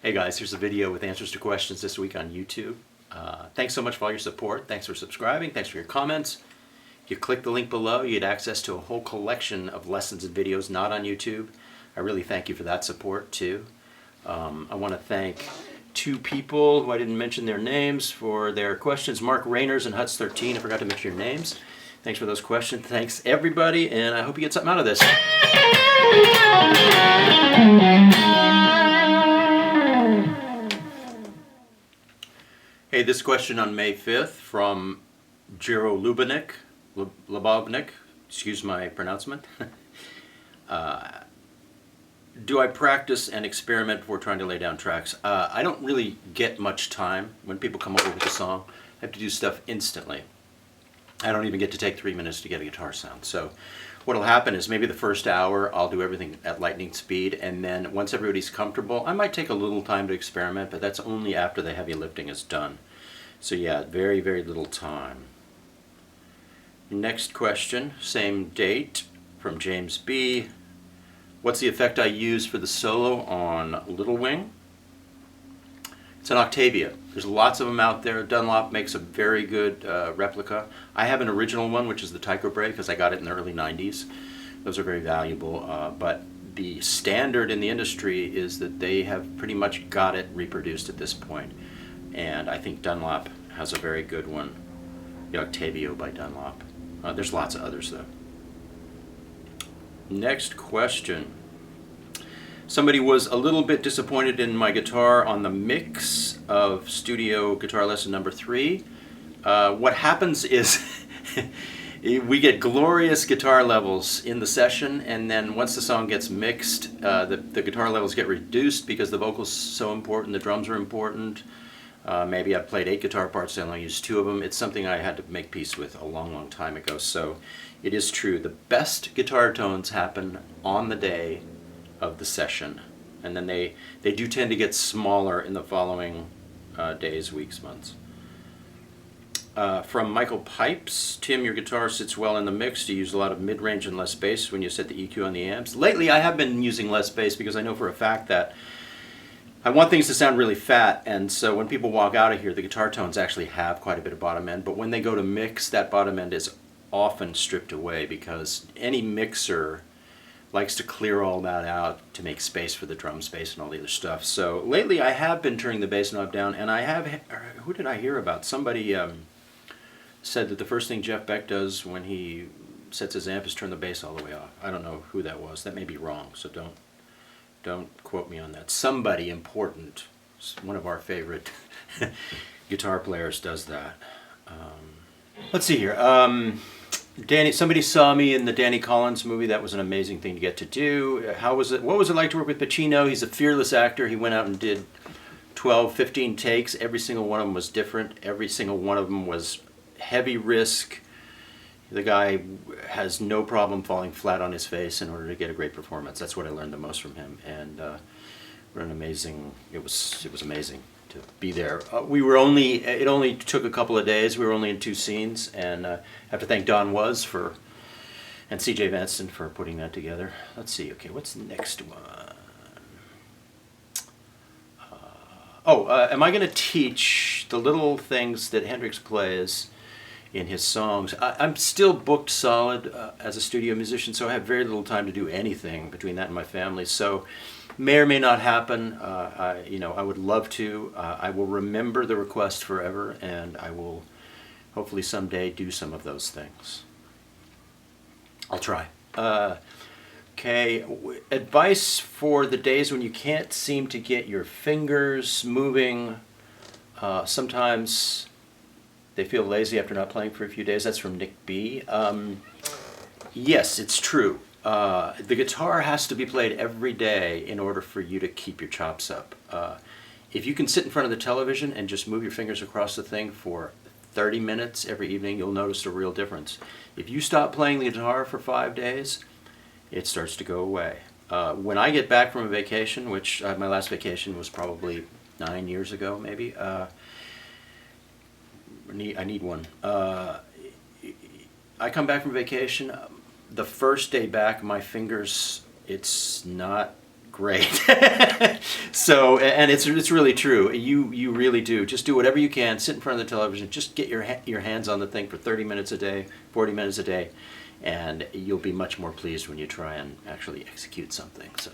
Hey guys, here's a video with answers to questions this week on YouTube. Thanks so much for all your support. Thanks for subscribing. Thanks for your comments. If you click the link below, you get access to a whole collection of lessons and videos not on YouTube. I really thank you for that support too. I want to thank two people who I didn't mention their names for their questions. Mark Rayners and Huts13. I forgot to mention your names. Thanks for those questions. Thanks everybody, and I hope you get something out of this. Hey, this question on May 5th from Jiro Lubovnik, excuse my pronouncement. Do I practice and experiment before trying to lay down tracks? I don't really get much time when people come over with a song. I have to do stuff instantly. I don't even get to take 3 minutes to get a guitar sound. So what'll happen is maybe the first hour I'll do everything at lightning speed, and then once everybody's comfortable, I might take a little time to experiment, but that's only after the heavy lifting is done. So yeah, very, very little time. Next question, same date, from James B. What's the effect I use for the solo on Little Wing? It's an Octavia. There's lots of them out there. Dunlop makes a very good replica. I have an original one, which is the Tycho Brahe, because I got it in the early 90s. Those are very valuable, but the standard in the industry is that they have pretty much got it reproduced at this point. And I think Dunlop has a very good one, the Octavio by Dunlop. There's lots of others though. Next question. Somebody was a little bit disappointed in my guitar on the mix of studio guitar lesson number 3. What happens is we get glorious guitar levels in the session, and then once the song gets mixed, the guitar levels get reduced because the vocals are so important, the drums are important. Maybe I played 8 guitar parts and I only used 2 of them. It's something I had to make peace with a long, long time ago. So it is true. The best guitar tones happen on the day of the session. And then they do tend to get smaller in the following days, weeks, months. From Michael Pipes, Tim, your guitar sits well in the mix. Do you use a lot of mid-range and less bass when you set the EQ on the amps? Lately I have been using less bass because I know for a fact that I want things to sound really fat, and so when people walk out of here, the guitar tones actually have quite a bit of bottom end, but when they go to mix, that bottom end is often stripped away because any mixer likes to clear all that out to make space for the drum space and all the other stuff. So lately I have been turning the bass knob down, and I have, who did I hear about? Somebody said that the first thing Jeff Beck does when he sets his amp is turn the bass all the way off. I don't know who that was. That may be wrong, so don't quote me on that. Somebody important, one of our favorite guitar players, does that. Let's see here. Somebody saw me in the Danny Collins movie. That was an amazing thing to get to do. How was it? What was it like to work with Pacino? He's a fearless actor. He went out and did 12, 15 takes. Every single one of them was different. Every single one of them was heavy risk. The guy has no problem falling flat on his face in order to get a great performance. That's what I learned the most from him, and what an amazing! It was amazing to be there. It only took a couple of days. We were only in 2 scenes, and I have to thank Don Was and C.J. Vanston for putting that together. Let's see. Okay, what's the next one? Am I going to teach the little things that Hendrix plays in his songs? I'm still booked solid as a studio musician, so I have very little time to do anything between that and my family. So may or may not happen. I would love to. I will remember the request forever, and I will hopefully someday do some of those things. I'll try. Okay, advice for the days when you can't seem to get your fingers moving. Sometimes they feel lazy after not playing for a few days. That's from Nick B. Yes, it's true. The guitar has to be played every day in order for you to keep your chops up. If you can sit in front of the television and just move your fingers across the thing for 30 minutes every evening, you'll notice a real difference. If you stop playing the guitar for 5 days, it starts to go away. When I get back from a vacation, which my last vacation was probably 9 years ago, maybe, I need one. I come back from vacation. The first day back, my fingers, it's not great. So, and it's really true. You really do. Just do whatever you can. Sit in front of the television. Just get your hands on the thing for 30 minutes a day, 40 minutes a day, and you'll be much more pleased when you try and actually execute something. So.